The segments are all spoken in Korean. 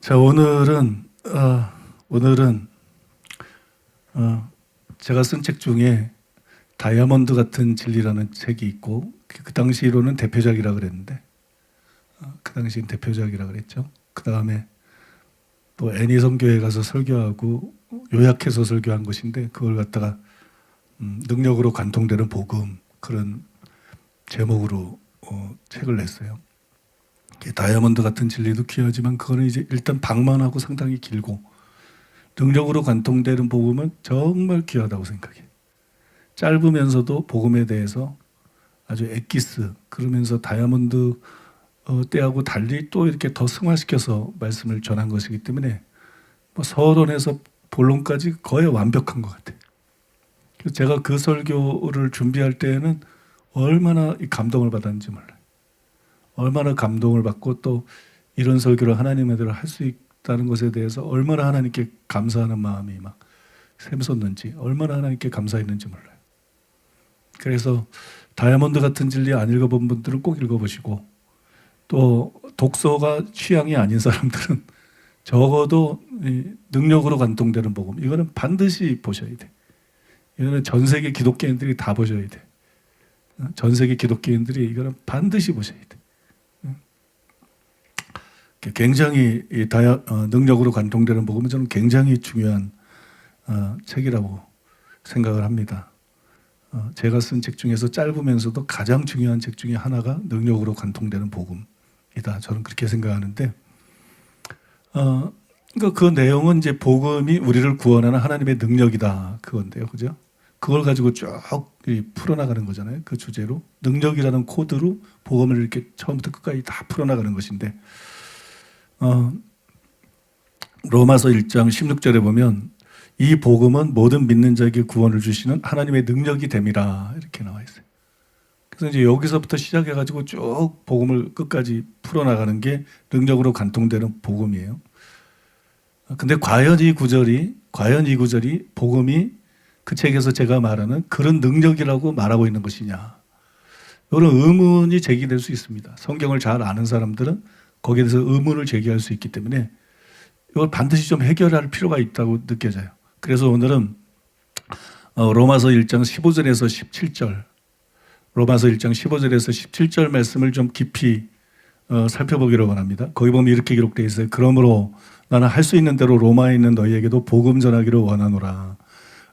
자, 오늘은 제가 쓴 책 중에 다이아몬드 같은 진리라는 책이 있고 그 당시로는 대표작이라 그랬는데 그 당시엔 대표작이라 그랬죠. 그 다음에 또 애니 선교회 가서 설교하고 요약해서 설교한 것인데 그걸 갖다가 능력으로 관통되는 복음 그런 제목으로 책을 냈어요. 다이아몬드 같은 진리도 귀하지만 그거는 이제 일단 방만하고 상당히 길고 능력으로 관통되는 복음은 정말 귀하다고 생각해. 짧으면서도 복음에 대해서 아주 엑기스 그러면서 다이아몬드 때하고 달리 또 이렇게 더 승화시켜서 말씀을 전한 것이기 때문에 뭐 서론에서 본론까지 거의 완벽한 것 같아요. 제가 그 설교를 준비할 때에는 얼마나 이 감동을 받았는지 몰라요. 얼마나 감동을 받고 또 이런 설교를 하나님의 대로 할 수 있다는 것에 대해서 얼마나 하나님께 감사하는 마음이 막 샘솟는지 얼마나 하나님께 감사했는지 몰라요. 그래서 다이아몬드 같은 진리 안 읽어본 분들은 꼭 읽어보시고 또 독서가 취향이 아닌 사람들은 적어도 능력으로 관통되는 복음 이거는 반드시 보셔야 돼. 이거는 전 세계 기독교인들이 다 보셔야 돼. 전 세계 기독교인들이 이거는 반드시 보셔야 돼. 굉장히 능력으로 관통되는 복음은 저는 굉장히 중요한 책이라고 생각을 합니다. 제가 쓴 책 중에서 짧으면서도 가장 중요한 책 중에 하나가 능력으로 관통되는 복음이다. 저는 그렇게 생각하는데, 그러니까 그 내용은 이제 복음이 우리를 구원하는 하나님의 능력이다. 그건데요, 그죠? 그걸 가지고 쭉 풀어나가는 거잖아요. 그 주제로 능력이라는 코드로 복음을 이렇게 처음부터 끝까지 다 풀어나가는 것인데. 로마서 1장 16절에 보면 이 복음은 모든 믿는 자에게 구원을 주시는 하나님의 능력이 됨이라 이렇게 나와 있어요. 그래서 이제 여기서부터 시작해가지고 쭉 복음을 끝까지 풀어나가는 게 능력으로 관통되는 복음이에요. 근데 과연 이 구절이 복음이 그 책에서 제가 말하는 그런 능력이라고 말하고 있는 것이냐 이런 의문이 제기될 수 있습니다. 성경을 잘 아는 사람들은 거기에 대해서 의문을 제기할 수 있기 때문에 이걸 반드시 좀 해결할 필요가 있다고 느껴져요. 그래서 오늘은 로마서 1장 15절에서 17절 로마서 1장 15절에서 17절 말씀을 좀 깊이 살펴보기를 원합니다. 거기 보면 이렇게 기록되어 있어요. 그러므로 나는 할 수 있는 대로 로마에 있는 너희에게도 복음 전하기를 원하노라.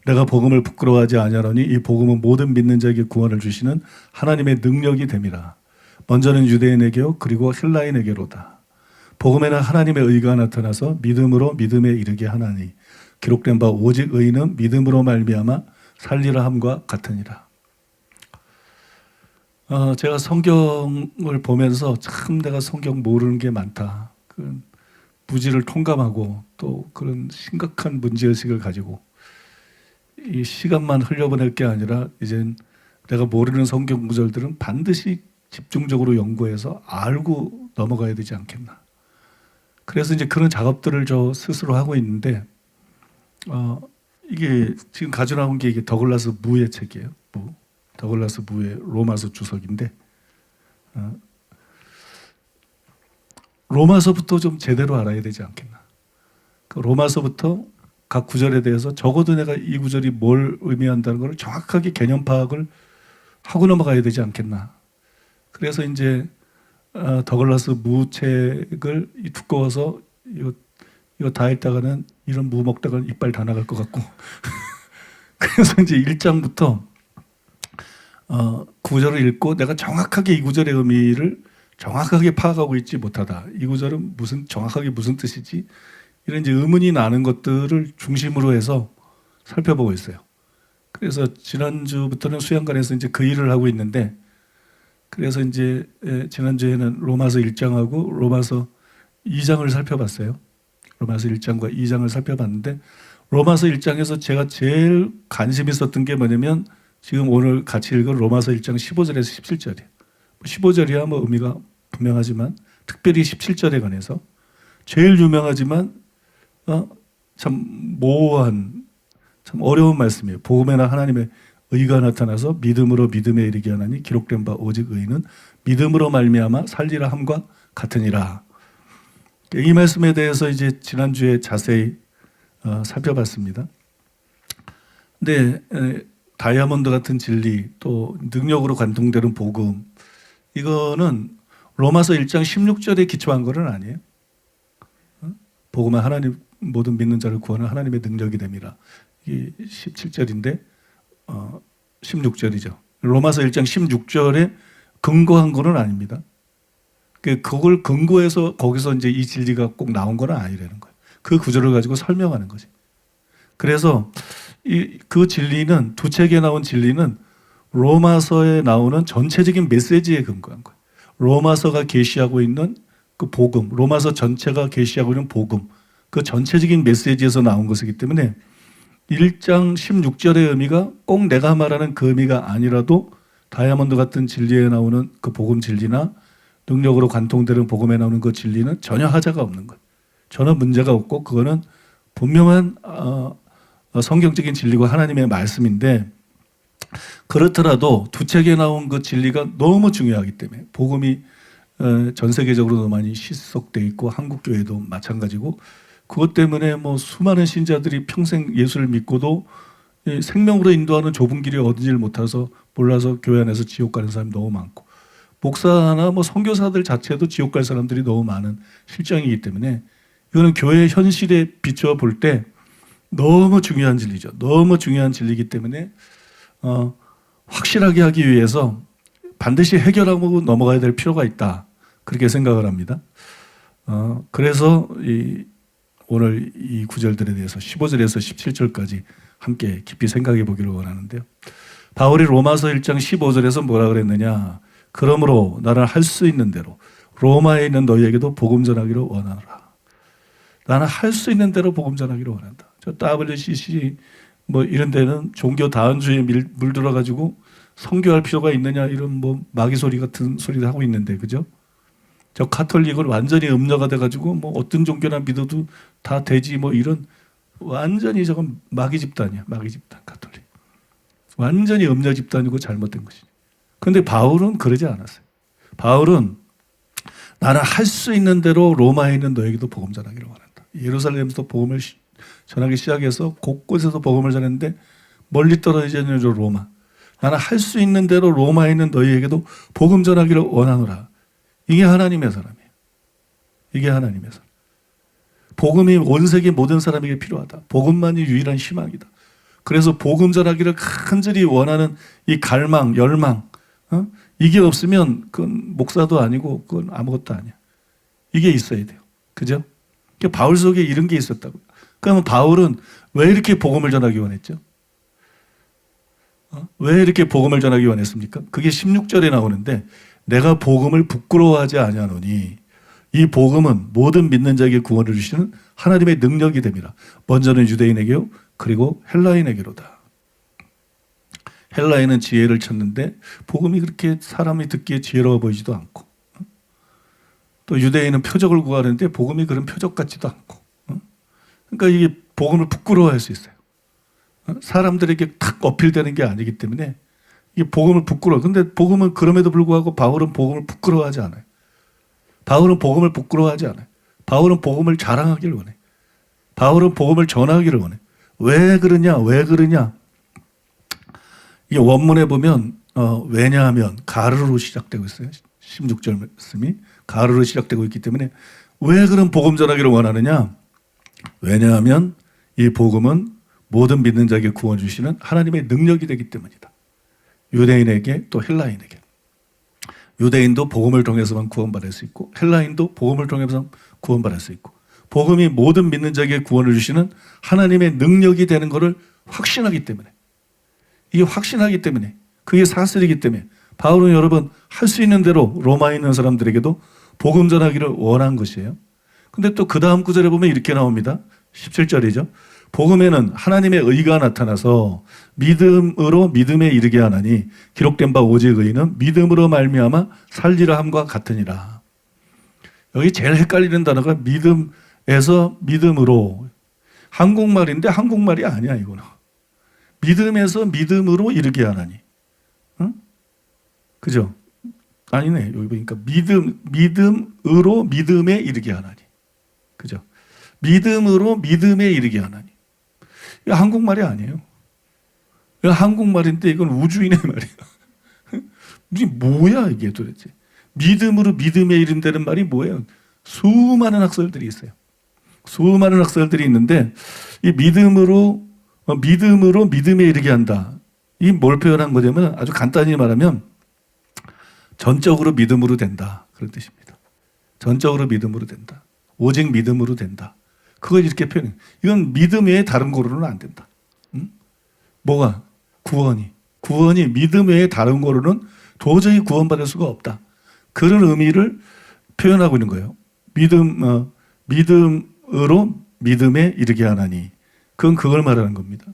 내가 복음을 부끄러워하지 아니하노니 이 복음은 모든 믿는 자에게 구원을 주시는 하나님의 능력이 됨이라. 먼저는 유대인에게요 그리고 헬라인에게로다. 복음에는 하나님의 의가 나타나서 믿음으로 믿음에 이르게 하나니 기록된 바 오직 의는 믿음으로 말미암아 살리라 함과 같으니라. 제가 성경을 보면서 참 내가 성경 모르는 게 많다. 그 무지를 통감하고 또 그런 심각한 문제의식을 가지고 이 시간만 흘려보낼 게 아니라 이젠 내가 모르는 성경 구절들은 반드시 집중적으로 연구해서 알고 넘어가야 되지 않겠나. 그래서 이제 그런 작업들을 저 스스로 하고 있는데, 이게 지금 가져나온 게 이게 더글라스 무의 책이에요. 더글라스 무의 로마서 주석인데, 로마서부터 좀 제대로 알아야 되지 않겠나. 그 로마서부터 각 구절에 대해서 적어도 내가 이 구절이 뭘 의미한다는 걸 정확하게 개념 파악을 하고 넘어가야 되지 않겠나. 그래서 이제 더글라스 무 책을 두꺼워서 이거 다 읽다가는 이런 무 먹다가 이빨 다 나갈 것 같고 그래서 이제 1장부터 구절을 읽고 내가 정확하게 이 구절의 의미를 정확하게 파악하고 있지 못하다. 이 구절은 정확하게 무슨 뜻이지? 이런 이제 의문이 나는 것들을 중심으로 해서 살펴보고 있어요. 그래서 지난주부터는 수양관에서 이제 그 일을 하고 있는데 그래서 이제 지난주에는 로마서 1장하고 로마서 2장을 살펴봤어요. 로마서 1장과 2장을 살펴봤는데 로마서 1장에서 제가 제일 관심 있었던 게 뭐냐면 지금 오늘 같이 읽은 로마서 1장 15절에서 17절이에요. 15절이야 뭐 의미가 분명하지만 특별히 17절에 관해서 제일 유명하지만 참 모호한 참 어려운 말씀이에요. 복음에나 하나님의 의가 나타나서 믿음으로 믿음에 이르게 하나니 기록된 바 오직 의는 믿음으로 말미암아 살리라 함과 같으니라. 이 말씀에 대해서 이제 지난주에 자세히 살펴봤습니다. 근데 다이아몬드 같은 진리, 또 능력으로 관통되는 복음, 이거는 로마서 1장 16절에 기초한 것은 아니에요. 복음은 하나님 모든 믿는 자를 구하는 하나님의 능력이 됨이라. 이게 17절인데 16절이죠. 로마서 1장 16절에 근거한 것은 아닙니다. 그걸 근거해서 거기서 이제 이 진리가 꼭 나온 건 아니라는 거예요. 그 구절을 가지고 설명하는 거지. 그래서 그 진리는, 두 책에 나온 진리는 로마서에 나오는 전체적인 메시지에 근거한 거예요. 로마서가 계시하고 있는 그 복음, 로마서 전체가 계시하고 있는 복음, 그 전체적인 메시지에서 나온 것이기 때문에 1장 16절의 의미가 꼭 내가 말하는 그 의미가 아니라도 다이아몬드 같은 진리에 나오는 그 복음 진리나 능력으로 관통되는 복음에 나오는 그 진리는 전혀 하자가 없는 것, 전혀 문제가 없고 그거는 분명한 성경적인 진리고 하나님의 말씀인데, 그렇더라도 두 책에 나온 그 진리가 너무 중요하기 때문에, 복음이 전 세계적으로 많이 실속돼 있고 한국 교회도 마찬가지고, 그것 때문에 뭐 수많은 신자들이 평생 예수를 믿고도 생명으로 인도하는 좁은 길이 어딘지를 몰라서 교회 안에서 지옥 가는 사람이 너무 많고, 목사나 뭐 선교사들 자체도 지옥 갈 사람들이 너무 많은 실정이기 때문에 이거는 교회의 현실에 비추어 볼 때 너무 중요한 진리죠. 너무 중요한 진리이기 때문에 확실하게 하기 위해서 반드시 해결하고 넘어가야 될 필요가 있다, 그렇게 생각을 합니다. 그래서 오늘 이 구절들에 대해서 15절에서 17절까지 함께 깊이 생각해 보기를 원하는데요. 바울이 로마서 1장 15절에서 뭐라 그랬느냐? 그러므로 나는 할 수 있는 대로 로마에 있는 너희에게도 복음 전하기를 원하노라. 나는 할 수 있는 대로 복음 전하기를 원한다. 저 WCC 뭐 이런 데는 종교 다원주의에 물들어가지고 선교할 필요가 있느냐, 이런 뭐 마귀 소리 같은 소리를 하고 있는데, 그죠? 저 카톨릭은 완전히 음녀가 돼가지고 뭐 어떤 종교나 믿어도 다 되지, 뭐 이런 완전히 저건 마귀 집단이야. 마귀 집단 카톨릭. 완전히 음녀 집단이고 잘못된 것이지. 그런데 바울은 그러지 않았어요. 바울은 나는 할 수 있는 대로 로마에 있는 너에게도 복음 전하기를 원한다. 예루살렘에서 복음을 전하기 시작해서 곳곳에서 복음을 전했는데 멀리 떨어지지 않는 로마. 나는 할 수 있는 대로 로마에 있는 너희에게도 복음 전하기를 원하노라. 이게 하나님의 사람이에요. 이게 하나님의 사람. 복음이 온 세계 모든 사람에게 필요하다. 복음만이 유일한 희망이다. 그래서 복음 전하기를 간절히 원하는 이 갈망, 열망, 이게 없으면 그건 목사도 아니고 그건 아무것도 아니야. 이게 있어야 돼요. 그죠? 그러니까 바울 속에 이런 게 있었다고요. 그러면 바울은 왜 이렇게 복음을 전하기 원했죠? 왜 이렇게 복음을 전하기 원했습니까? 그게 16절에 나오는데, 내가 복음을 부끄러워하지 아니하노니 이 복음은 모든 믿는 자에게 구원을 주시는 하나님의 능력이 됨이라. 먼저는 유대인에게요, 그리고 헬라인에게로다. 헬라인은 지혜를 찾는데 복음이 그렇게 사람이 듣기에 지혜로워 보이지도 않고, 또 유대인은 표적을 구하는데 복음이 그런 표적 같지도 않고, 그러니까 이게 복음을 부끄러워할 수 있어요. 사람들에게 탁 어필되는 게 아니기 때문에 이게 복음을 부끄러워. 근데 복음은 그럼에도 불구하고 바울은 복음을 부끄러워하지 않아요. 바울은 복음을 부끄러워하지 않아요. 바울은 복음을 자랑하기를 원해. 바울은 복음을 전하기를 원해. 왜 그러냐? 왜 그러냐? 이 원문에 보면 왜냐하면 가르로 시작되고 있어요. 16절 말씀이 가르로 시작되고 있기 때문에 왜 그런 복음 전하기를 원하느냐? 왜냐하면 이 복음은 모든 믿는 자에게 구원 주시는 하나님의 능력이 되기 때문이다. 유대인에게 또 헬라인에게. 유대인도 복음을 통해서만 구원받을 수 있고 헬라인도 복음을 통해서 구원받을 수 있고, 복음이 모든 믿는 자에게 구원을 주시는 하나님의 능력이 되는 것을 확신하기 때문에, 이게 확신하기 때문에, 그게 사실이기 때문에 바울은 여러분 할 수 있는 대로 로마에 있는 사람들에게도 복음 전하기를 원한 것이에요. 근데 또 그 다음 구절에 보면 이렇게 나옵니다. 17절이죠. 복음에는 하나님의 의가 나타나서 믿음으로 믿음에 이르게 하나니 기록된 바 오직 의인은 믿음으로 말미암아 살리라 함과 같으니라. 여기 제일 헷갈리는 단어가 믿음에서 믿음으로. 한국말인데 한국말이 아니야 이거는. 믿음에서 믿음으로 이르게 하나니. 응? 그죠? 아니네. 여기 보니까 믿음으로 믿음에 이르게 하나니. 그죠? 믿음으로 믿음에 이르게 하나니. 이거 한국말이 아니에요. 이거 한국말인데 이건 우주인의 말이에요. 무슨 뭐야 이게 도대체. 믿음으로 믿음에 이른다는 말이 뭐예요? 수많은 학설들이 있어요. 수많은 학설들이 있는데 이 믿음으로 믿음에 이르게 한다. 이 뭘 표현한 거냐면 아주 간단히 말하면 전적으로 믿음으로 된다. 그런 뜻입니다. 전적으로 믿음으로 된다. 오직 믿음으로 된다. 그걸 이렇게 표현해요. 이건 믿음 외에 다른 거로는 안 된다. 응? 뭐가? 구원이 믿음 외에 다른 거로는 도저히 구원받을 수가 없다. 그런 의미를 표현하고 있는 거예요. 믿음으로 믿음에 이르게 하나니. 그건 그걸 말하는 겁니다.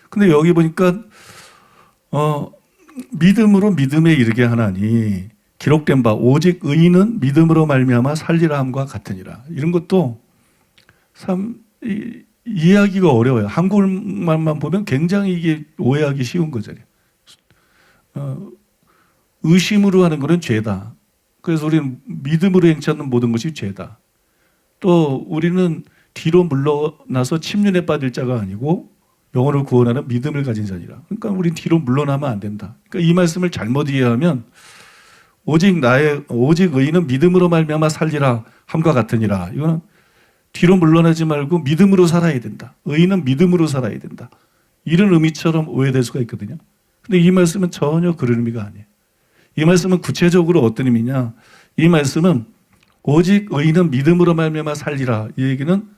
근데 여기 보니까 믿음으로 믿음에 이르게 하나니 기록된 바 오직 의인은 믿음으로 말미암아 살리라 함과 같으니라. 이런 것도 참 이해하기가 어려워요. 한국말만 보면 굉장히 이게 오해하기 쉬운 거잖아요. 의심으로 하는 것은 죄다. 그래서 우리는 믿음으로 행치 않는 모든 것이 죄다. 또 우리는 뒤로 물러나서 침륜에 빠질 자가 아니고 영혼을 구원하는 믿음을 가진 자니라. 그러니까 우리는 뒤로 물러나면 안 된다. 그러니까 이 말씀을 잘못 이해하면 오직 의인은 믿음으로 말미암아 살리라 함과 같으니라. 이거는 뒤로 물러나지 말고 믿음으로 살아야 된다. 의인은 믿음으로 살아야 된다. 이런 의미처럼 오해될 수가 있거든요. 근데 이 말씀은 전혀 그런 의미가 아니에요. 이 말씀은 구체적으로 어떤 의미냐? 이 말씀은 오직 의인은 믿음으로 말미암아 살리라. 이 얘기는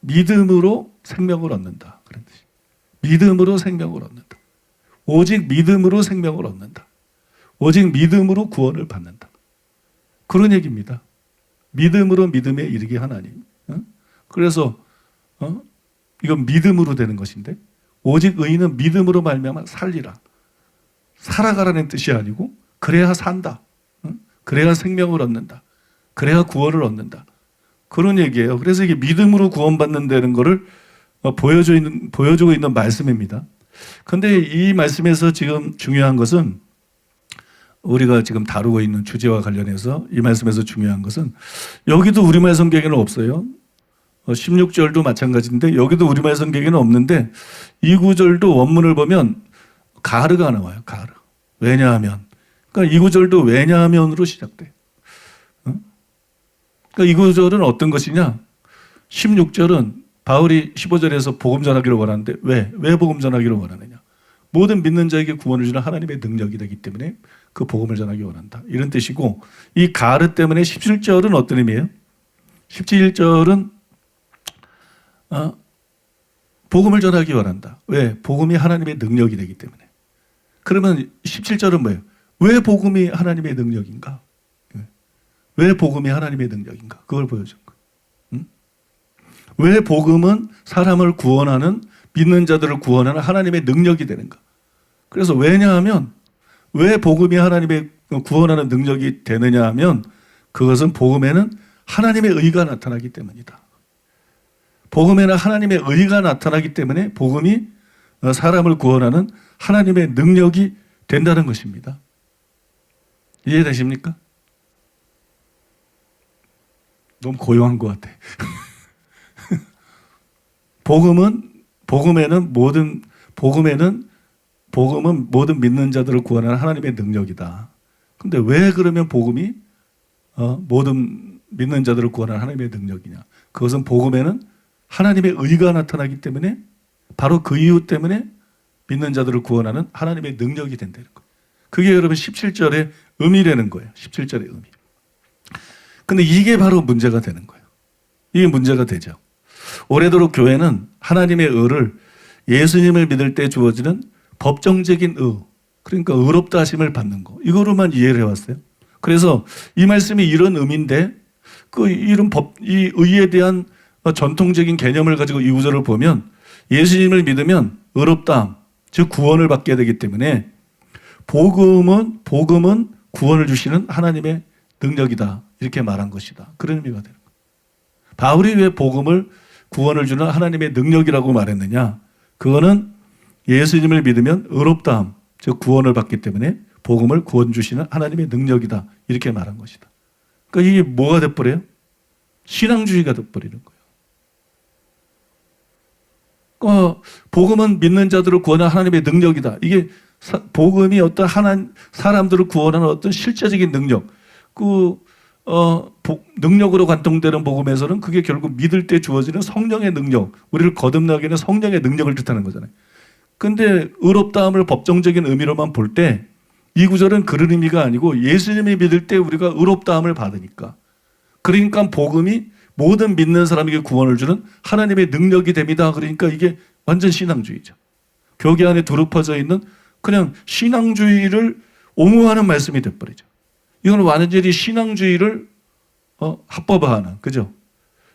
믿음으로 생명을 얻는다. 그런 뜻이. 믿음으로 생명을 얻는다. 오직 믿음으로 생명을 얻는다. 오직 믿음으로 구원을 받는다. 그런 얘기입니다. 믿음으로 믿음에 이르게 하나님. 그래서 이건 믿음으로 되는 것인데 오직 의인은 믿음으로 말미암아 살리라. 살아가라는 뜻이 아니고 그래야 산다. 그래야 생명을 얻는다. 그래야 구원을 얻는다. 그런 얘기예요. 그래서 이게 믿음으로 구원받는다는 것을 보여주고 있는 말씀입니다. 그런데 이 말씀에서 지금 중요한 것은 우리가 지금 다루고 있는 주제와 관련해서 이 말씀에서 중요한 것은 여기도 우리말 성경에는 없어요. 16절도 마찬가지인데 여기도 우리말 성경에는 없는데 이 구절도 원문을 보면 가르가 나와요. 가르. 왜냐하면. 그러니까 이 구절도 왜냐하면으로 시작돼요. 그러니까 이 구절은 어떤 것이냐? 16절은 바울이 15절에서 복음 전하기를 원하는데 왜 복음 전하기를 원하느냐? 모든 믿는 자에게 구원을 주는 하나님의 능력이 되기 때문에 그 복음을 전하기 원한다. 이런 뜻이고 이 가르 때문에 17절은 어떤 의미예요? 17절은 복음을 전하기 원한다. 왜? 복음이 하나님의 능력이 되기 때문에. 그러면 17절은 뭐예요? 왜 복음이 하나님의 능력인가? 왜 복음이 하나님의 능력인가? 그걸 보여준 거예요. 왜 복음은 사람을 구원하는 믿는 자들을 구원하는 하나님의 능력이 되는가? 그래서 왜냐하면 왜 복음이 하나님의 구원하는 능력이 되느냐 하면 그것은 복음에는 하나님의 의가 나타나기 때문이다. 복음에는 하나님의 의가 나타나기 때문에 복음이 사람을 구원하는 하나님의 능력이 된다는 것입니다. 이해되십니까? 너무 고요한 것 같아. 복음은 모든 믿는 자들을 구원하는 하나님의 능력이다. 근데 왜 그러면 복음이 모든 믿는 자들을 구원하는 하나님의 능력이냐? 그것은 복음에는 하나님의 의가 나타나기 때문에 바로 그 이유 때문에 믿는 자들을 구원하는 하나님의 능력이 된다는 거예요. 그게 여러분 17절의 의미라는 거예요. 17절의 의미. 근데 이게 바로 문제가 되는 거예요. 이게 문제가 되죠. 오래도록 교회는 하나님의 의를 예수님을 믿을 때 주어지는 법정적인 의, 그러니까 의롭다 하심을 받는 거, 이거로만 이해를 해왔어요. 그래서 이 말씀이 이런 의미인데 이 의에 대한 전통적인 개념을 가지고 이 구절을 보면 예수님을 믿으면 의롭다, 즉 구원을 받게 되기 때문에 복음은 구원을 주시는 하나님의 능력이다. 이렇게 말한 것이다. 그런 의미가 되는 거예요. 바울이 왜 복음을 구원을 주는 하나님의 능력이라고 말했느냐? 그거는 예수님을 믿으면 의롭다함, 즉 구원을 받기 때문에 복음을 구원 주시는 하나님의 능력이다. 이렇게 말한 것이다. 그러니까 이게 뭐가 돼버려요? 신앙주의가 돼버리는 거예요. 복음은 믿는 자들을 구원하는 하나님의 능력이다. 이게 복음이 어떤 사람들을 구원하는 어떤 실제적인 능력, 능력으로 관통되는 복음에서는 그게 결국 믿을 때 주어지는 성령의 능력, 우리를 거듭나게 하는 성령의 능력을 뜻하는 거잖아요. 근데 의롭다함을 법정적인 의미로만 볼 때 이 구절은 그런 의미가 아니고 예수님이 믿을 때 우리가 의롭다함을 받으니까. 그러니까 복음이 모든 믿는 사람에게 구원을 주는 하나님의 능력이 됩니다. 그러니까 이게 완전 신앙주의죠. 교계 안에 두루 퍼져 있는 그냥 신앙주의를 옹호하는 말씀이 돼버리죠. 이건 완전히 신앙주의를 합법화하는, 그죠?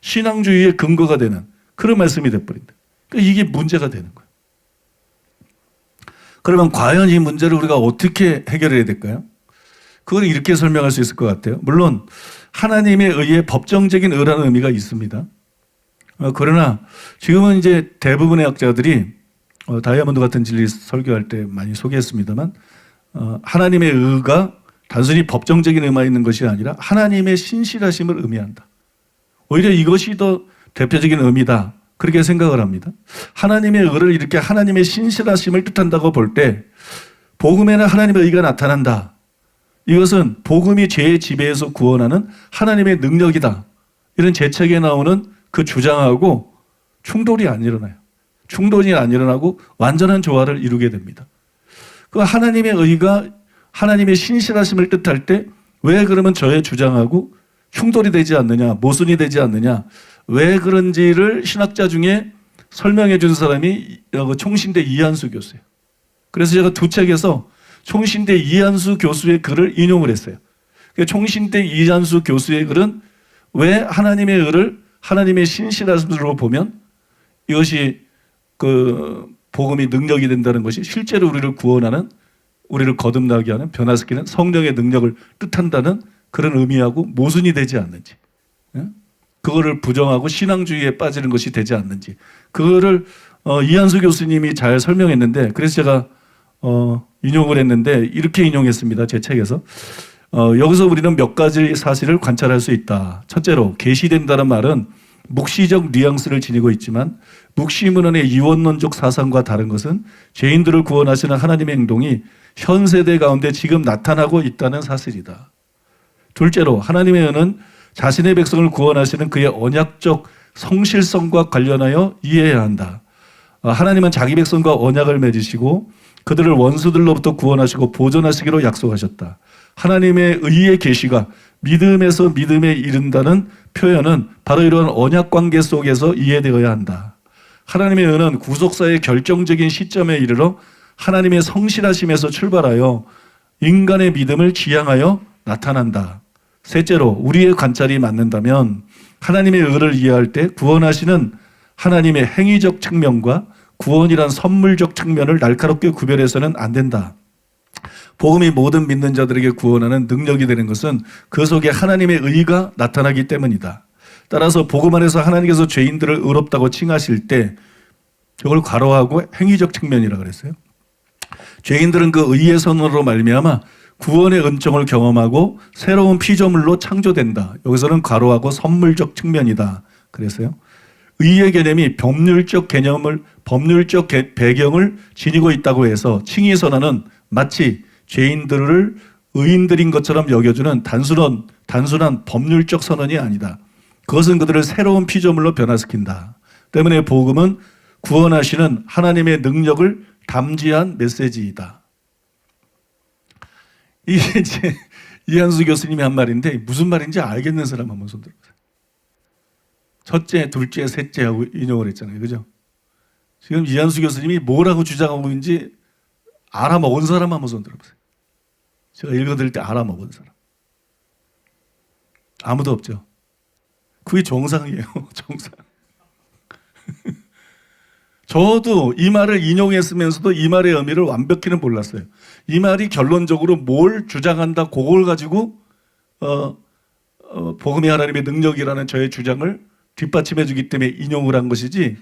신앙주의의 근거가 되는 그런 말씀이 돼버린다. 그러니까 이게 문제가 되는 거예요. 그러면 과연 이 문제를 우리가 어떻게 해결해야 될까요? 그걸 이렇게 설명할 수 있을 것 같아요. 물론 하나님에 의해 법정적인 의라는 의미가 있습니다. 그러나 지금은 이제 대부분의 학자들이 다이아몬드 같은 진리 설교할 때 많이 소개했습니다만 하나님의 의가 단순히 법정적인 의미가 있는 것이 아니라 하나님의 신실하심을 의미한다. 오히려 이것이 더 대표적인 의미다. 그렇게 생각을 합니다. 하나님의 의를 이렇게 하나님의 신실하심을 뜻한다고 볼 때 복음에는 하나님의 의가 나타난다. 이것은 복음이 죄의 지배에서 구원하는 하나님의 능력이다. 이런 제 책에 나오는 그 주장하고 충돌이 안 일어나요. 충돌이 안 일어나고 완전한 조화를 이루게 됩니다. 그 하나님의 의가 하나님의 신실하심을 뜻할 때 왜 그러면 저의 주장하고 충돌이 되지 않느냐, 모순이 되지 않느냐, 왜 그런지를 신학자 중에 설명해 준 사람이 총신대 이한수 교수예요. 그래서 제가 두 책에서 총신대 이한수 교수의 글을 인용을 했어요. 총신대 이한수 교수의 글은 왜 하나님의 의를 하나님의 신실하심으로 보면 이것이 복음이 능력이 된다는 것이 실제로 우리를 구원하는, 우리를 거듭나게 하는, 변화시키는 성령의 능력을 뜻한다는 그런 의미하고 모순이 되지 않는지, 그거를 부정하고 신앙주의에 빠지는 것이 되지 않는지, 그거를 이한수 교수님이 잘 설명했는데, 그래서 제가 인용을 했는데 이렇게 인용했습니다. 제 책에서. 여기서 우리는 몇 가지 사실을 관찰할 수 있다. 첫째로 계시된다는 말은 묵시적 뉘앙스를 지니고 있지만 묵시문헌의 이원론적 사상과 다른 것은 죄인들을 구원하시는 하나님의 행동이 현 세대 가운데 지금 나타나고 있다는 사실이다. 둘째로 하나님의 은은 자신의 백성을 구원하시는 그의 언약적 성실성과 관련하여 이해해야 한다. 하나님은 자기 백성과 언약을 맺으시고 그들을 원수들로부터 구원하시고 보존하시기로 약속하셨다. 하나님의 의의 계시가 믿음에서 믿음에 이른다는 표현은 바로 이런 언약 관계 속에서 이해되어야 한다. 하나님의 은은 구속사의 결정적인 시점에 이르러 하나님의 성실하심에서 출발하여 인간의 믿음을 지향하여 나타난다. 셋째로 우리의 관찰이 맞는다면 하나님의 의를 이해할 때 구원하시는 하나님의 행위적 측면과 구원이란 선물적 측면을 날카롭게 구별해서는 안 된다. 복음이 모든 믿는 자들에게 구원하는 능력이 되는 것은 그 속에 하나님의 의가 나타나기 때문이다. 따라서 복음 안에서 하나님께서 죄인들을 의롭다고 칭하실 때 이걸 괄호하고 행위적 측면이라고 그랬어요. 죄인들은 그 의의 선언으로 말미암아 구원의 은총을 경험하고 새로운 피조물로 창조된다. 여기서는 괄호하고 선물적 측면이다. 그랬어요. 의의 개념이 법률적 배경을 지니고 있다고 해서 칭의 선언은 마치 죄인들을 의인들인 것처럼 여겨주는 단순한 법률적 선언이 아니다. 그것은 그들을 새로운 피조물로 변화시킨다. 때문에 복음은 구원하시는 하나님의 능력을 담지한 메시지이다. 이게 이제 이한수 교수님이 한 말인데 무슨 말인지 알겠는 사람 한번 손 들어보세요. 첫째, 둘째, 셋째 하고 인용을 했잖아요. 그죠? 지금 이한수 교수님이 뭐라고 주장하고 있는지 알아먹은 사람 한번 손 들어보세요. 제가 읽어드릴 때 알아먹은 사람. 아무도 없죠. 그게 정상이에요. 정상. 저도 이 말을 인용했으면서도 이 말의 의미를 완벽히는 몰랐어요. 이 말이 결론적으로 뭘 주장한다, 그걸 가지고 복음이 하나님의 능력이라는 저의 주장을 뒷받침해 주기 때문에 인용을 한 것이지,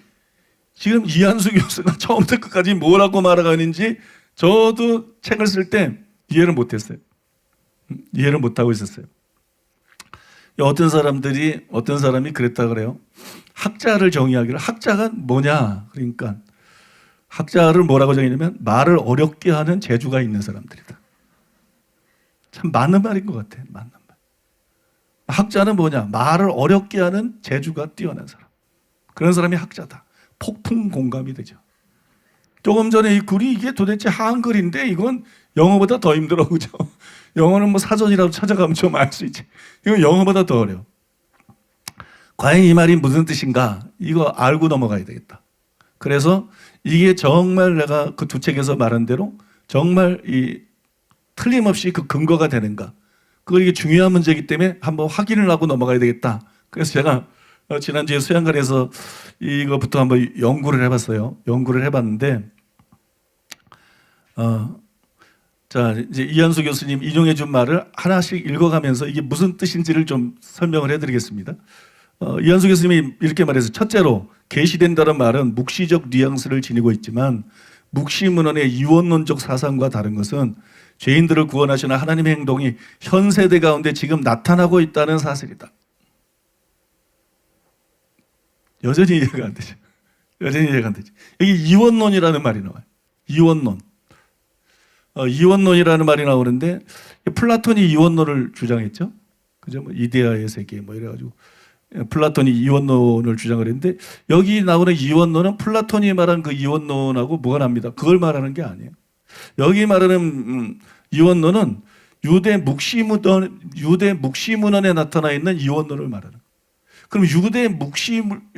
지금 이한수 교수가 처음부터 끝까지 뭐라고 말하는지 저도 책을 쓸 때 이해를 못했어요. 이해를 못하고 있었어요. 어떤 사람이 그랬다 그래요. 학자를 정의하기를 학자가 뭐냐? 그러니까 학자를 뭐라고 정의냐면 말을 어렵게 하는 재주가 있는 사람들이다. 참 맞는 말인 것 같아. 맞는 말. 학자는 뭐냐? 말을 어렵게 하는 재주가 뛰어난 사람. 그런 사람이 학자다. 폭풍 공감이 되죠. 조금 전에 이 글이 이게 도대체 한글인데 이건 영어보다 더 힘들어, 그죠? 영어는 뭐 사전이라도 찾아가면 좀 알 수 있지. 이건 영어보다 더 어려워. 과연 이 말이 무슨 뜻인가? 이거 알고 넘어가야 되겠다. 그래서 이게 정말 내가 그 두 책에서 말한 대로 정말 이 틀림없이 그 근거가 되는가? 그걸 이게 중요한 문제이기 때문에 한번 확인을 하고 넘어가야 되겠다. 그래서 제가 지난주에 수양관에서 이거부터 한번 연구를 해봤어요. 연구를 해봤는데, 자, 이제 이한수 교수님 인용해 준 말을 하나씩 읽어가면서 이게 무슨 뜻인지를 좀 설명을 해드리겠습니다. 이한수 교수님이 이렇게 말해서 첫째로 계시된다는 말은 묵시적 뉘앙스를 지니고 있지만 묵시문헌의 이원론적 사상과 다른 것은 죄인들을 구원하시는 하나님의 행동이 현 세대 가운데 지금 나타나고 있다는 사실이다. 여전히 이해가 안 되죠. 여전히 이해가 안 되죠. 여기 이원론이라는 말이 나와요. 이원론. 이원론이라는 말이 나오는데 플라톤이 이원론을 주장했죠. 그죠? 뭐 이데아의 세계 뭐 이래가지고 플라톤이 이원론을 주장을 했는데 여기 나오는 이원론은 플라톤이 말한 그 이원론하고 뭐가 납니다. 그걸 말하는 게 아니에요. 여기 말하는 이원론은 유대 묵시문헌에 나타나 있는 이원론을 말하는 거예요. 그럼 유대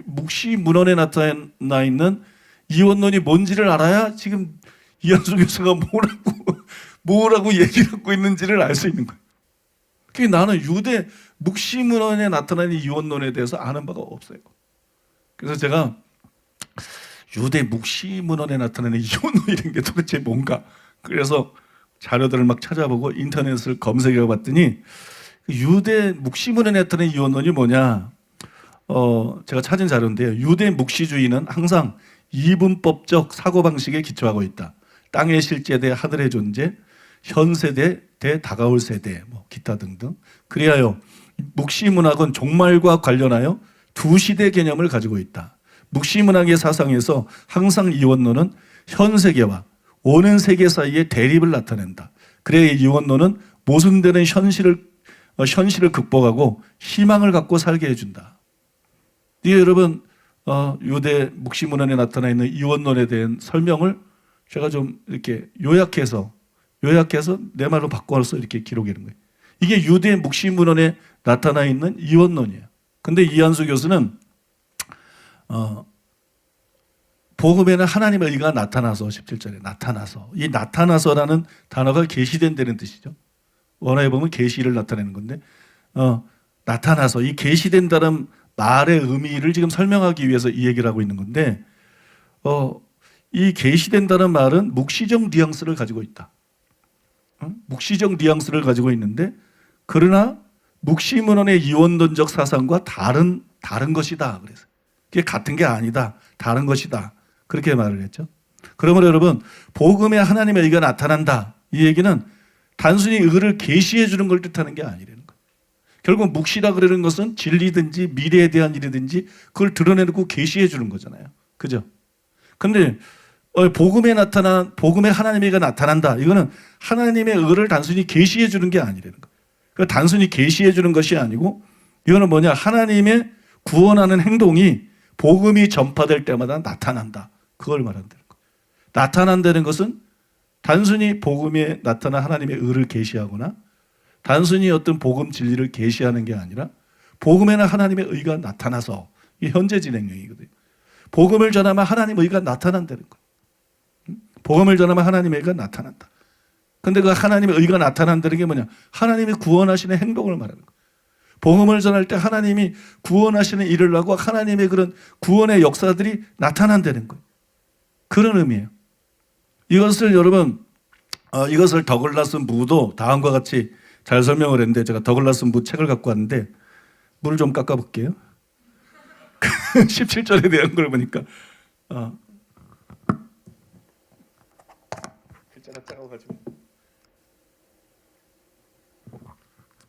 묵시문헌에 나타나 있는 이원론이 뭔지를 알아야 지금 이한수 교수가 뭐라고 얘기를 하고 있는지를 알 수 있는 거예요. 그러니까 나는 유대 묵시문헌에 나타나는 이원론에 대해서 아는 바가 없어요. 그래서 제가 유대 묵시문헌에 나타나는 이원론이라는 게 도대체 뭔가, 그래서 자료들을 막 찾아보고 인터넷을 검색해 봤더니 유대 묵시문헌에 나타나는 이원론이 뭐냐, 제가 찾은 자료인데요. 유대 묵시주의는 항상 이분법적 사고방식에 기초하고 있다. 땅의 실제 대 하늘의 존재, 현 세대 대 다가올 세대, 뭐 기타 등등. 그리하여 묵시문학은 종말과 관련하여 두 시대 개념을 가지고 있다. 묵시문학의 사상에서 항상 이원론은 현 세계와 오는 세계 사이의 대립을 나타낸다. 그래야 이원론은 모순되는 현실을 극복하고 희망을 갖고 살게 해준다. 이게 여러분 유대 묵시문헌에 나타나 있는 이원론에 대한 설명을 제가 좀 이렇게 요약해서 내 말로 바꿔서 이렇게 기록해 놓은 거예요. 이게 유대 묵시문헌에 나타나 있는 이원론이에요. 근데 이한수 교수는 복음에는 하나님의 의가 나타나서 17절에 나타나서, 이 나타나서라는 단어가 계시된다는 뜻이죠. 원어에 보면 계시를 나타내는 건데 나타나서, 이 계시된다는 말의 의미를 지금 설명하기 위해서 이 얘기를 하고 있는 건데 이 계시된다는 말은 묵시적 뉘앙스를 가지고 있다. 묵시적 뉘앙스를 가지고 있는데 그러나 묵시문헌의 이원론적 사상과 다른 것이다. 그래서 그게 같은 게 아니다. 다른 것이다. 그렇게 말을 했죠. 그러므로 여러분, 복음에 하나님의 의가 나타난다. 이 얘기는 단순히 의를 계시해 주는 걸 뜻하는 게 아니라는 거예요. 결국 묵시라 그러는 것은 진리든지 미래에 대한 일이든지 그걸 드러내놓고 계시해 주는 거잖아요. 그죠? 근데 복음에 하나님의 의가 나타난다. 이거는 하나님의 의를 단순히 계시해 주는 게 아니라는 거예요. 그러니까 단순히 계시해 주는 것이 아니고 이거는 뭐냐? 하나님의 구원하는 행동이 복음이 전파될 때마다 나타난다. 그걸 말한다는 거예요. 나타난다는 것은 단순히 복음에 나타나 하나님의 의를 계시하거나 단순히 어떤 복음 진리를 계시하는 게 아니라 복음에는 하나님의 의가 나타나서, 이게 현재 진행형이거든요. 복음을 전하면 하나님의 의가 나타난다는 거예요. 복음을 전하면 하나님의 의가 나타난다. 근데 그 하나님의 의가 나타난다는 게 뭐냐? 하나님이 구원하시는 행동을 말하는 거예요. 복음을 전할 때 하나님이 구원하시는 일을 하고 하나님의 그런 구원의 역사들이 나타난다는 거예요. 그런 의미예요. 이것을 여러분, 이것을 더글라스 무도 다음과 같이 잘 설명을 했는데, 제가 더글라스 무 책을 갖고 왔는데 물을 좀 깎아볼게요. 17절에 대한 걸 보니까 글자가 작아가지고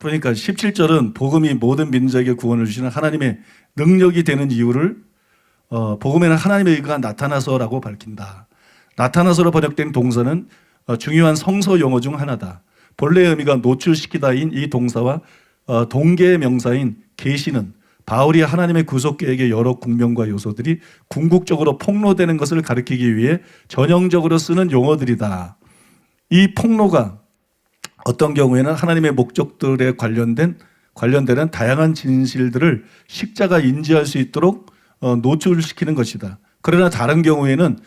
그러니까 17절은 복음이 모든 민족에게 구원을 주시는 하나님의 능력이 되는 이유를 복음에는 하나님의 의가 나타나서라고 밝힌다. 나타나서로 번역된 동사는 중요한 성서 용어 중 하나다. 본래 의미가 노출시키다인 이 동사와 동계의 명사인 계시는 바울이 하나님의 구속 계획의 여러 국면과 요소들이 궁극적으로 폭로되는 것을 가리키기 위해 전형적으로 쓰는 용어들이다. 이 폭로가 어떤 경우에는 하나님의 목적들에 관련되는 다양한 진실들을 식자가 인지할 수 있도록 노출시키는 것이다. 그러나 다른 경우에는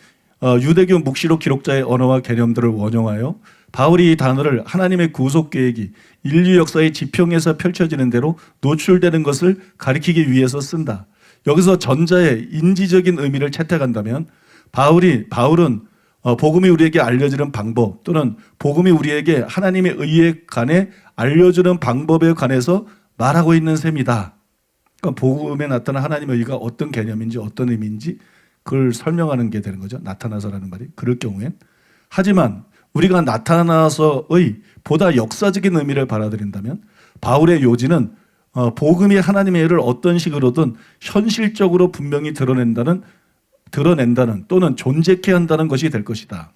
유대교 묵시록 기록자의 언어와 개념들을 원용하여 바울이 이 단어를 하나님의 구속 계획이 인류 역사의 지평에서 펼쳐지는 대로 노출되는 것을 가리키기 위해서 쓴다. 여기서 전자의 인지적인 의미를 채택한다면 바울은 복음이 우리에게 알려지는 방법 또는 복음이 우리에게 하나님의 의에 관해 알려주는 방법에 관해서 말하고 있는 셈이다. 그러니까 복음에 나타난 하나님의 의가 어떤 개념인지 어떤 의미인지 그걸 설명하는 게 되는 거죠. 나타나서라는 말이. 그럴 경우엔. 하지만 우리가 나타나서의 보다 역사적인 의미를 받아들인다면 바울의 요지는 복음이 하나님의 의를 어떤 식으로든 현실적으로 분명히 드러낸다는 또는 존재케 한다는 것이 될 것이다.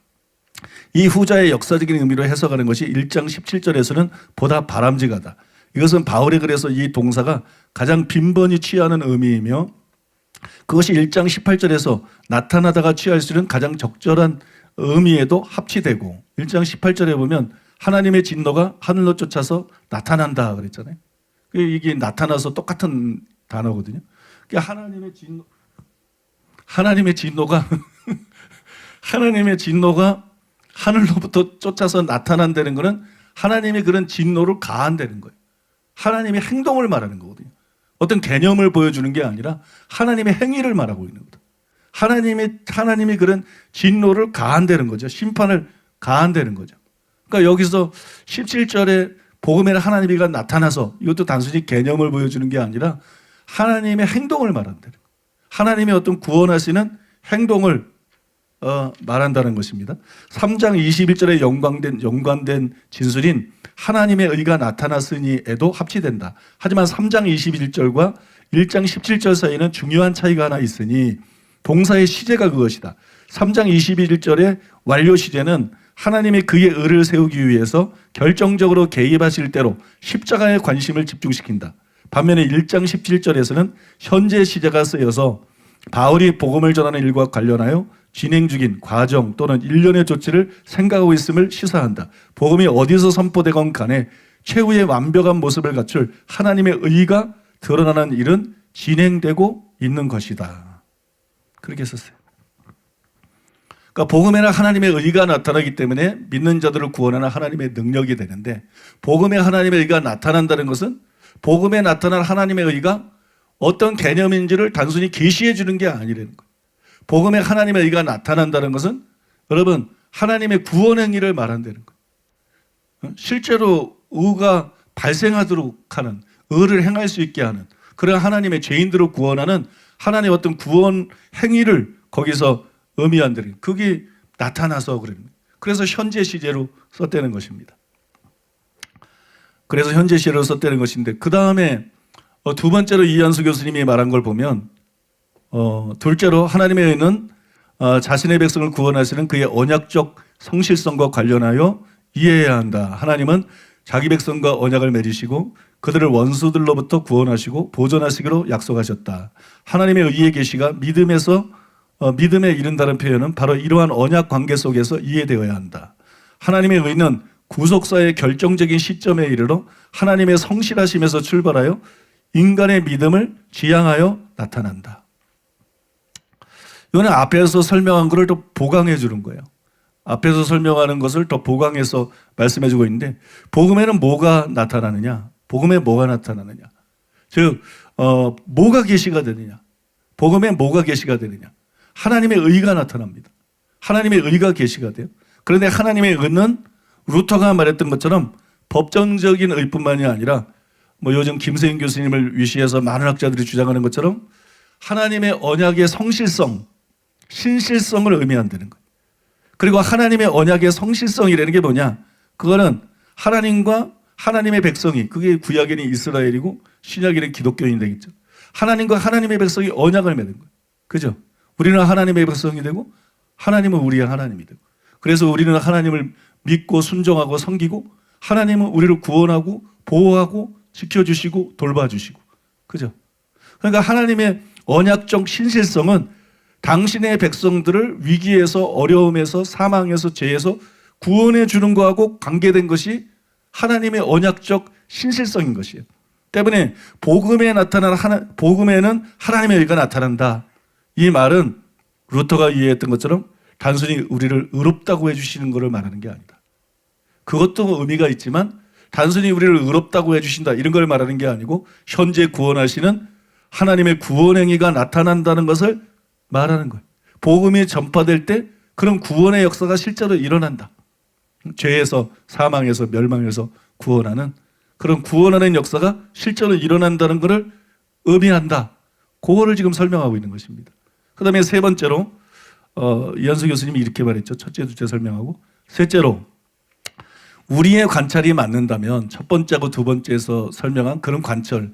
이 후자의 역사적인 의미로 해석하는 것이 1장 17절에서는 보다 바람직하다. 이것은 바울의 글에서 이 동사가 가장 빈번히 취하는 의미이며 그것이 1장 18절에서 나타나다가 취할 수 있는 가장 적절한 의미에도 합치되고 1장 18절에 보면 하나님의 진노가 하늘로 쫓아서 나타난다 그랬잖아요. 이게 나타나서 똑같은 단어거든요. 하나님의 진노가 하나님의 진노가 하늘로부터 쫓아서 나타난다는 것은 하나님이 그런 진노를 가한다는 거예요. 하나님의 행동을 말하는 거거든요. 어떤 개념을 보여주는 게 아니라 하나님의 행위를 말하고 있는 거다. 하나님이 그런 진노를 가한다는 거죠. 심판을 가한다는 거죠. 그러니까 여기서 17절에 복음에는 하나님이 나타나서 이것도 단순히 개념을 보여주는 게 아니라 하나님의 행동을 말한다는 거예요. 하나님의 어떤 구원하시는 행동을 말한다는 것입니다. 3장 21절에 연관된 진술인 하나님의 의가 나타났으니에도 합치된다. 하지만 3장 21절과 1장 17절 사이에는 중요한 차이가 하나 있으니 동사의 시제가 그것이다. 3장 21절의 완료 시제는 하나님이 그의 의를 세우기 위해서 결정적으로 개입하실 대로 십자가에 관심을 집중시킨다. 반면에 1장 17절에서는 현재 시제가 쓰여서 바울이 복음을 전하는 일과 관련하여 진행 중인 과정 또는 일련의 조치를 생각하고 있음을 시사한다. 복음이 어디서 선포되건 간에 최후의 완벽한 모습을 갖출 하나님의 의가 드러나는 일은 진행되고 있는 것이다. 그렇게 썼어요. 그러니까 복음에는 하나님의 의가 나타나기 때문에 믿는 자들을 구원하는 하나님의 능력이 되는데 복음에 하나님의 의가 나타난다는 것은 복음에 나타난 하나님의 의가 어떤 개념인지를 단순히 계시해 주는 게 아니라는 거예요. 복음에 하나님의 의가 나타난다는 것은 여러분 하나님의 구원 행위를 말한다는 거예요. 실제로 의가 발생하도록 하는 의를 행할 수 있게 하는 그런 하나님의 죄인들을 구원하는 하나님의 어떤 구원 행위를 거기서 의미한다는 거예요. 그게 나타나서 그러는 거예요. 그래서 현재 시제로 썼다는 것입니다. 그래서 현재 시제로 썼다는 것인데 그 다음에 두 번째로 이한수 교수님이 말한 걸 보면 둘째로 하나님의 의는 자신의 백성을 구원하시는 그의 언약적 성실성과 관련하여 이해해야 한다. 하나님은 자기 백성과 언약을 맺으시고 그들을 원수들로부터 구원하시고 보존하시기로 약속하셨다. 하나님의 의의 계시가 믿음에 이른다는 표현은 바로 이러한 언약 관계 속에서 이해되어야 한다. 하나님의 의는 구속사의 결정적인 시점에 이르러 하나님의 성실하심에서 출발하여 인간의 믿음을 지향하여 나타난다. 이거는 앞에서 설명한 것을 더 보강해 주는 거예요. 앞에서 설명하는 것을 더 보강해서 말씀해 주고 있는데 복음에는 뭐가 나타나느냐? 복음에 뭐가 나타나느냐? 즉 뭐가 계시가 되느냐? 복음에 뭐가 계시가 되느냐? 하나님의 의가 나타납니다. 하나님의 의가 계시가 돼요. 그런데 하나님의 의는 루터가 말했던 것처럼 법정적인 의뿐만이 아니라 요즘 김세인 교수님을 위시해서 많은 학자들이 주장하는 것처럼 하나님의 언약의 성실성, 신실성을 의미한다는 거예요. 그리고 하나님의 언약의 성실성이라는 게 뭐냐? 그거는 하나님과 하나님의 백성이, 그게 구약에는 이스라엘이고 신약에는 기독교인이 되겠죠. 하나님과 하나님의 백성이 언약을 맺은 거예요. 그죠? 우리는 하나님의 백성이 되고 하나님은 우리의 하나님이 되고, 그래서 우리는 하나님을 믿고 순종하고 섬기고, 하나님은 우리를 구원하고 보호하고 지켜주시고 돌봐주시고, 그죠? 그러니까 하나님의 언약적 신실성은 당신의 백성들을 위기에서, 어려움에서, 사망에서, 죄에서 구원해 주는 것하고 관계된 것이 하나님의 언약적 신실성인 것이에요. 때문에 복음에는 하나님의 의가 나타난다. 이 말은 루터가 이해했던 것처럼 단순히 우리를 의롭다고 해주시는 것을 말하는 게 아니다. 그것도 의미가 있지만 단순히 우리를 의롭다고 해주신다 이런 걸 말하는 게 아니고, 현재 구원하시는 하나님의 구원 행위가 나타난다는 것을 말하는 거예요. 복음이 전파될 때 그런 구원의 역사가 실제로 일어난다. 죄에서, 사망에서, 멸망에서 구원하는 그런 구원하는 역사가 실제로 일어난다는 것을 의미한다. 그거를 지금 설명하고 있는 것입니다. 그 다음에 세 번째로 이한수 교수님이 이렇게 말했죠. 첫째, 둘째 설명하고, 셋째로 우리의 관찰이 맞는다면, 첫 번째하고 두 번째에서 설명한 그런 관찰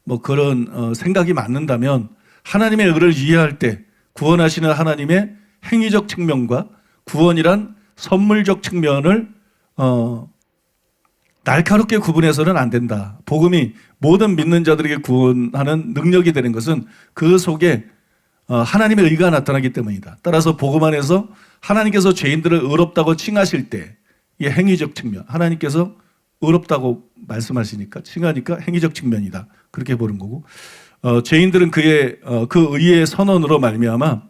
뭐 그런 생각이 맞는다면, 하나님의 의를 이해할 때 구원하시는 하나님의 행위적 측면과 구원이란 선물적 측면을 날카롭게 구분해서는 안 된다. 복음이 모든 믿는 자들에게 구원하는 능력이 되는 것은 그 속에 하나님의 의가 나타나기 때문이다. 따라서 복음 안에서 하나님께서 죄인들을 의롭다고 칭하실 때, 이 행위적 측면, 하나님께서 의롭다고 말씀하시니까, 칭하니까 행위적 측면이다. 그렇게 보는 거고, 죄인들은 그 의의 선언으로 말미암아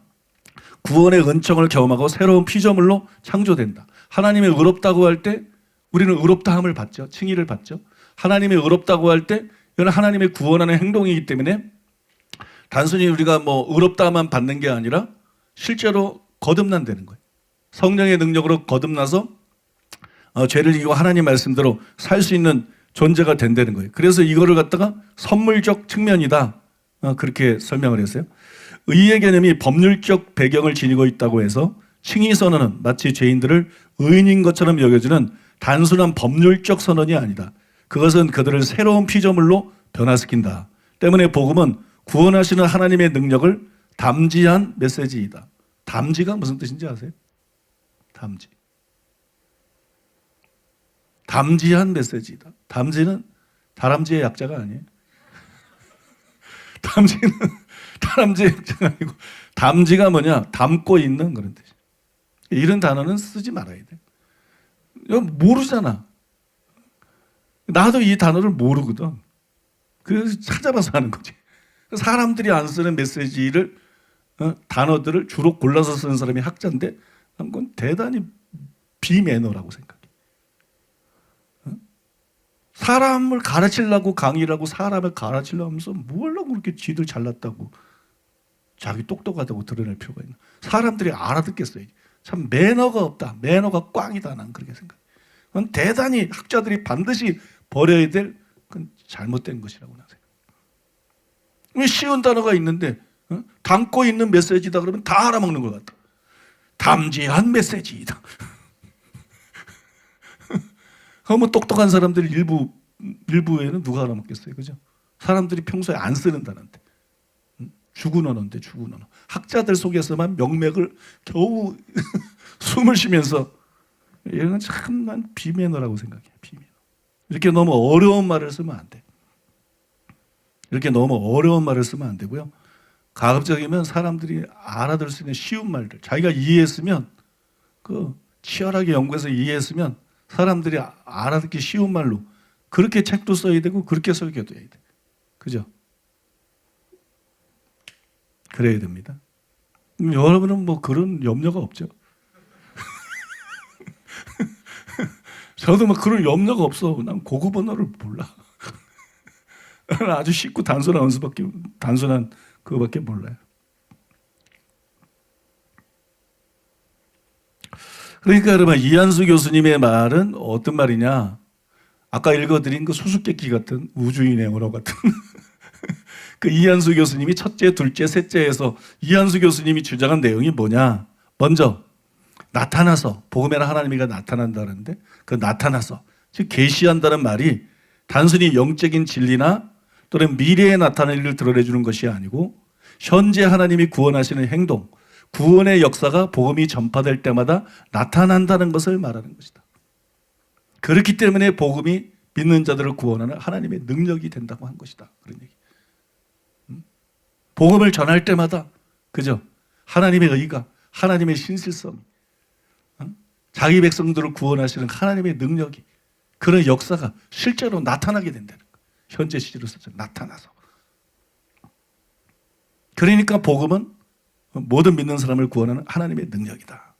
구원의 은총을 경험하고 새로운 피조물로 창조된다. 하나님의 의롭다고 할 때 우리는 의롭다함을 받죠. 칭의를 받죠. 하나님의 의롭다고 할 때 이건 하나님의 구원하는 행동이기 때문에 단순히 우리가 뭐 의롭다만 받는 게 아니라 실제로 거듭난다는 거예요. 성령의 능력으로 거듭나서 죄를 이기고 하나님 말씀대로 살 수 있는 존재가 된다는 거예요. 그래서 이거를 갖다가 선물적 측면이다. 그렇게 설명을 했어요. 의의 개념이 법률적 배경을 지니고 있다고 해서 칭의 선언은 마치 죄인들을 의인인 것처럼 여겨지는 단순한 법률적 선언이 아니다. 그것은 그들을 새로운 피조물로 변화시킨다. 때문에 복음은 구원하시는 하나님의 능력을 담지한 메시지이다. 담지가 무슨 뜻인지 아세요? 담지한 메시지이다. 담지는 다람쥐의 약자가 아니에요. 담지는 다람쥐의 약자가 아니고, 담지가 뭐냐? 담고 있는 그런 뜻이에요. 이런 단어는 쓰지 말아야 돼. 모르잖아. 나도 이 단어를 모르거든. 그래서 찾아봐서 하는 거지. 사람들이 안 쓰는 메시지를, 단어들을 주로 골라서 쓰는 사람이 학자인데, 그건 대단히 비매너라고 생각해. 사람을 가르치려고 강의를 하고 사람을 가르치려고 하면서 뭘로 그렇게 지들 잘났다고 자기 똑똑하다고 드러낼 필요가 있나. 사람들이 알아듣겠어요. 참 매너가 없다. 매너가 꽝이다. 난 그렇게 생각해. 그건 대단히 학자들이 반드시 버려야 될 그건 잘못된 것이라고 나 생각해. 왜 쉬운 단어가 있는데 담고 있는 메시지다 그러면 다 알아먹는 것 같다. 담지한 메시지이다. 그러면 똑똑한 사람들 일부에는 누가 알아먹겠어요, 그죠? 사람들이 평소에 안 쓰는 단어인데, 죽은 언어인데 죽은 언어. 학자들 속에서만 명맥을 겨우 숨을 쉬면서, 이런 건 참 난 비매너라고 생각해. 비매너. 이렇게 너무 어려운 말을 쓰면 안 돼. 이렇게 너무 어려운 말을 쓰면 안 되고요. 가급적이면 사람들이 알아들 수 있는 쉬운 말들, 자기가 이해했으면, 치열하게 연구해서 이해했으면 사람들이 알아듣기 쉬운 말로 그렇게 책도 써야 되고 그렇게 설교도 해야 돼. 그죠? 그래야 됩니다. 여러분은 뭐 그런 염려가 없죠? 저도 뭐 그런 염려가 없어. 난 고급 언어를 몰라. 아주 쉽고 단순한 그거밖에 몰라요. 그러니까 여러분, 이한수 교수님의 말은 어떤 말이냐? 아까 읽어드린 그 수수께끼 같은 우주인의 언어 같은 그 이한수 교수님이 첫째, 둘째, 셋째에서 이한수 교수님이 주장한 내용이 뭐냐? 먼저 나타나서, 복음에는 하나님이가 나타난다는데 그 나타나서 즉 계시한다는 말이 단순히 영적인 진리나 또는 미래에 나타날 일을 드러내주는 것이 아니고 현재 하나님이 구원하시는 행동, 구원의 역사가 복음이 전파될 때마다 나타난다는 것을 말하는 것이다. 그렇기 때문에 복음이 믿는 자들을 구원하는 하나님의 능력이 된다고 한 것이다. 그런 얘기. 복음을 전할 때마다 그죠? 하나님의 의가, 하나님의 신실성이, 자기 백성들을 구원하시는 하나님의 능력이, 그런 역사가 실제로 나타나게 된다는 거예요. 현재 시제로서 나타나서. 그러니까 복음은 모든 믿는 사람을 구원하는 하나님의 능력이다.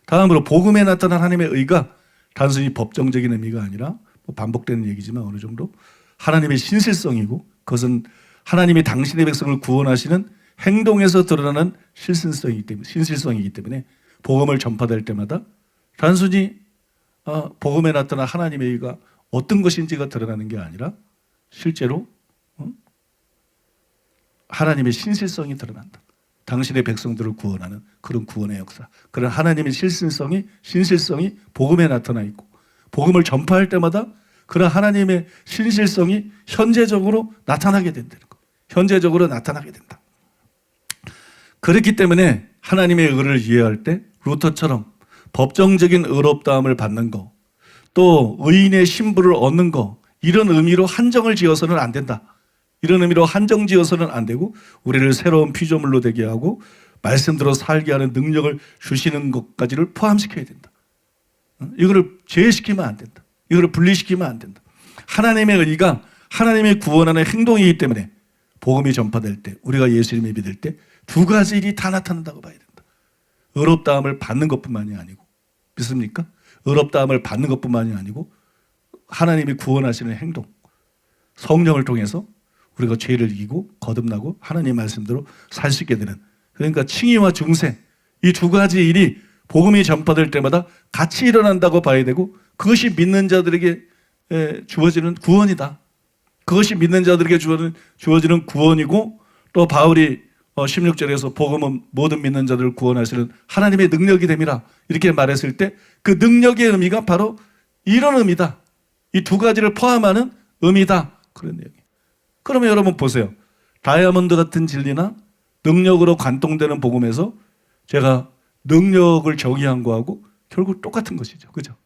다음으로 복음에 나타난 하나님의 의가 단순히 법정적인 의미가 아니라 반복되는 얘기지만 어느 정도 하나님의 신실성이고, 그것은 하나님이 당신의 백성을 구원하시는 행동에서 드러나는 신실성이기 때문에 복음을 전파될 때마다 단순히 복음에 나타난 하나님의 의가 어떤 것인지가 드러나는 게 아니라 실제로 하나님의 신실성이 드러난다. 당신의 백성들을 구원하는 그런 구원의 역사, 그런 하나님의 신실성이 복음에 나타나 있고, 복음을 전파할 때마다 그런 하나님의 신실성이 현재적으로 나타나게 된다는 거. 현재적으로 나타나게 된다. 그렇기 때문에 하나님의 의를 이해할 때 루터처럼 법정적인 의롭다함을 받는 거, 또 의인의 신분을 얻는 거, 이런 의미로 한정을 지어서는 안 된다. 이런 의미로 한정 지어서는 안 되고, 우리를 새로운 피조물로 되게 하고 말씀대로 살게 하는 능력을 주시는 것까지를 포함시켜야 된다. 이거를 제외시키면 안 된다. 이거를 분리시키면 안 된다. 하나님의 의가 하나님의 구원하는 행동이기 때문에 복음이 전파될 때, 우리가 예수님을 믿을 때 두 가지 일이 다 나타난다고 봐야 된다. 의롭다함을 받는 것뿐만이 아니고, 믿습니까? 의롭다함을 받는 것뿐만이 아니고 하나님이 구원하시는 행동, 성령을 통해서 우리가 죄를 이기고 거듭나고 하나님 말씀대로 살 수 있게 되는, 그러니까 칭의와 중생, 이 두 가지 일이 복음이 전파될 때마다 같이 일어난다고 봐야 되고, 그것이 믿는 자들에게 주어지는 구원이다. 그것이 믿는 자들에게 주어지는 구원이고, 또 바울이 16절에서 복음은 모든 믿는 자들을 구원하시는 하나님의 능력이 됨이라 이렇게 말했을 때 그 능력의 의미가 바로 이런 의미다. 이 두 가지를 포함하는 의미다. 그런 내용이에요. 그러면 여러분 보세요. 다이아몬드 같은 진리나 능력으로 관통되는 복음에서 제가 능력을 정의한 거하고 결국 똑같은 것이죠. 그죠?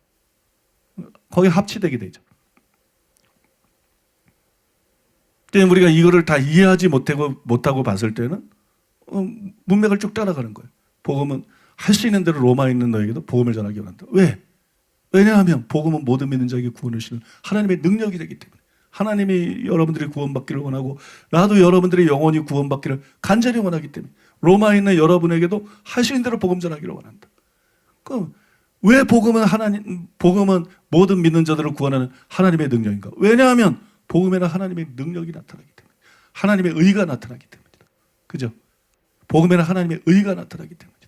거의 합치되게 되죠. 우리가 이거를 다 이해하지 못하고 봤을 때는 문맥을 쭉 따라가는 거예요. 복음은 할 수 있는 대로 로마에 있는 너에게도 복음을 전하기 원한다. 왜? 왜냐하면 복음은 모든 믿는 자에게 구원을 주시는 하나님의 능력이 되기 때문에, 하나님이 여러분들이 구원받기를 원하고 나도 여러분들이 영원히 구원받기를 간절히 원하기 때문에 로마에 있는 여러분에게도 할 수 있는 대로 복음 전하기를 원한다. 그럼 왜 복음은 모든 믿는 자들을 구원하는 하나님의 능력인가? 왜냐하면 복음에는 하나님의 능력이 나타나기 때문에, 하나님의 의가 나타나기 때문이다. 그죠? 복음에는 하나님의 의가 나타나기 때문이다.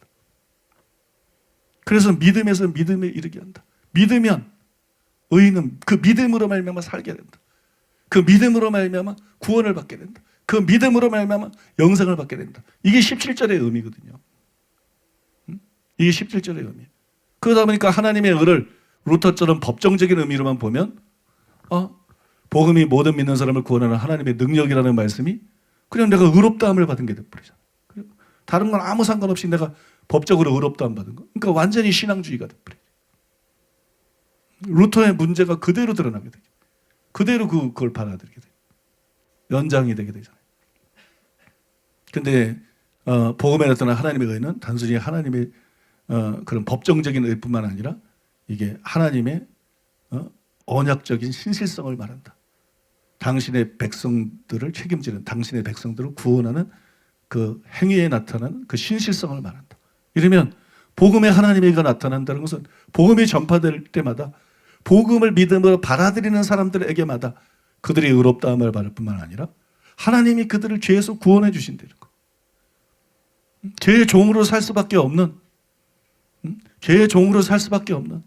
그래서 믿음에서 믿음에 이르게 한다. 믿으면 의인은 그 믿음으로 말미암아 살게 된다. 그 믿음으로 말미암아 구원을 받게 된다. 그 믿음으로 말미암아 영생을 받게 된다. 이게 17절의 의미거든요. 이게 17절의 의미예요. 그러다 보니까 하나님의 의를 루터처럼 법정적인 의미로만 보면 복음이 모든 믿는 사람을 구원하는 하나님의 능력이라는 말씀이 그냥 내가 의롭다함을 받은 게 돼버리잖아요. 다른 건 아무 상관없이 내가 법적으로 의롭다함 받은 거. 그러니까 완전히 신앙주의가 돼버려요. 루터의 문제가 그대로 드러나게 되죠. 그대로 그걸 받아들이게 돼요. 연장이 되게 되잖아요. 근데 복음에 나타난 하나님의 의는 단순히 하나님의 그런 법정적인 의뿐만 아니라 이게 하나님의 언약적인 신실성을 말한다. 당신의 백성들을 책임지는, 당신의 백성들을 구원하는 그 행위에 나타난 그 신실성을 말한다. 이러면 복음의 하나님의 의가 나타난다는 것은 복음이 전파될 때마다 복음을 믿음으로 받아들이는 사람들에게마다 그들이 의롭다함을 받을 뿐만 아니라 하나님이 그들을 죄에서 구원해 주신다는 거. 죄의 종으로 살 수밖에 없는, 죄의 종으로 살 수밖에 없는,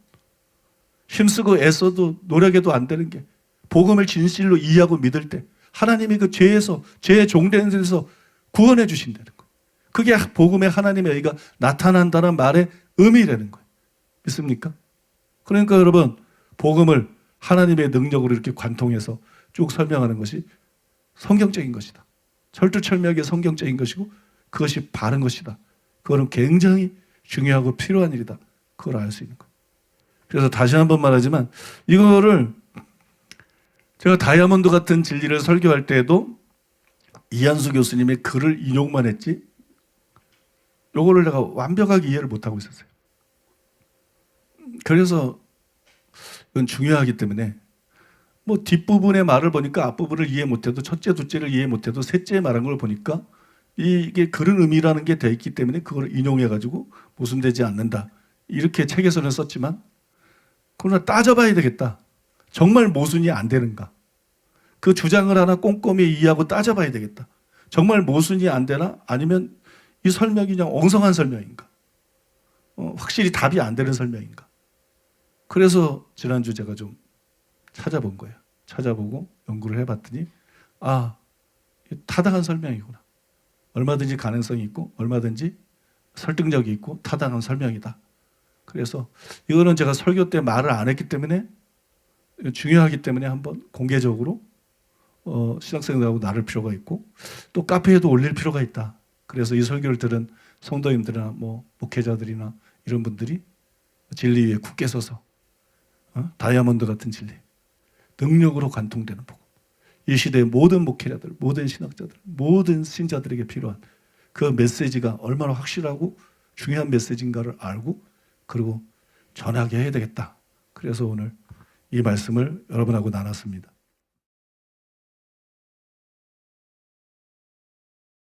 힘쓰고 애써도 노력해도 안 되는 게 복음을 진실로 이해하고 믿을 때 하나님이 그 죄에서, 죄의 종된 데서 구원해 주신다는 거. 그게 복음의 하나님의 의가 나타난다는 말의 의미라는 거예요. 믿습니까? 그러니까 여러분, 복음을 하나님의 능력으로 이렇게 관통해서 쭉 설명하는 것이 성경적인 것이다. 철두철미하게 성경적인 것이고 그것이 바른 것이다. 그거는 굉장히 중요하고 필요한 일이다. 그걸 알 수 있는 것. 그래서 다시 한번 말하지만 이거를 제가 다이아몬드 같은 진리를 설교할 때에도 이한수 교수님의 글을 인용만 했지 요거를 내가 완벽하게 이해를 못하고 있었어요. 그래서 이건 중요하기 때문에 뭐 뒷부분의 말을 보니까 앞부분을 이해 못해도 첫째, 둘째를 이해 못해도 셋째 말한 걸 보니까 이게 그런 의미라는 게 돼 있기 때문에 그걸 인용해가지고 모순되지 않는다. 이렇게 책에서는 썼지만 그러나 따져봐야 되겠다. 정말 모순이 안 되는가? 그 주장을 하나 꼼꼼히 이해하고 따져봐야 되겠다. 정말 모순이 안 되나? 아니면 이 설명이 그냥 엉성한 설명인가? 확실히 답이 안 되는 설명인가? 그래서 지난주 제가 좀 찾아본 거예요. 찾아보고 연구를 해봤더니 타당한 설명이구나. 얼마든지 가능성이 있고 얼마든지 설득력이 있고 타당한 설명이다. 그래서 이거는 제가 설교 때 말을 안 했기 때문에 중요하기 때문에 한번 공개적으로 신학생들하고 나눌 필요가 있고 또 카페에도 올릴 필요가 있다. 그래서 이 설교를 들은 성도님들이나 뭐 목회자들이나 이런 분들이 진리 위에 굳게 서서 다이아몬드 같은 진리, 능력으로 관통되는 복음. 이 시대의 모든 목회자들, 모든 신학자들, 모든 신자들에게 필요한 그 메시지가 얼마나 확실하고 중요한 메시지인가를 알고 그리고 전하게 해야 되겠다. 그래서 오늘 이 말씀을 여러분하고 나눴습니다.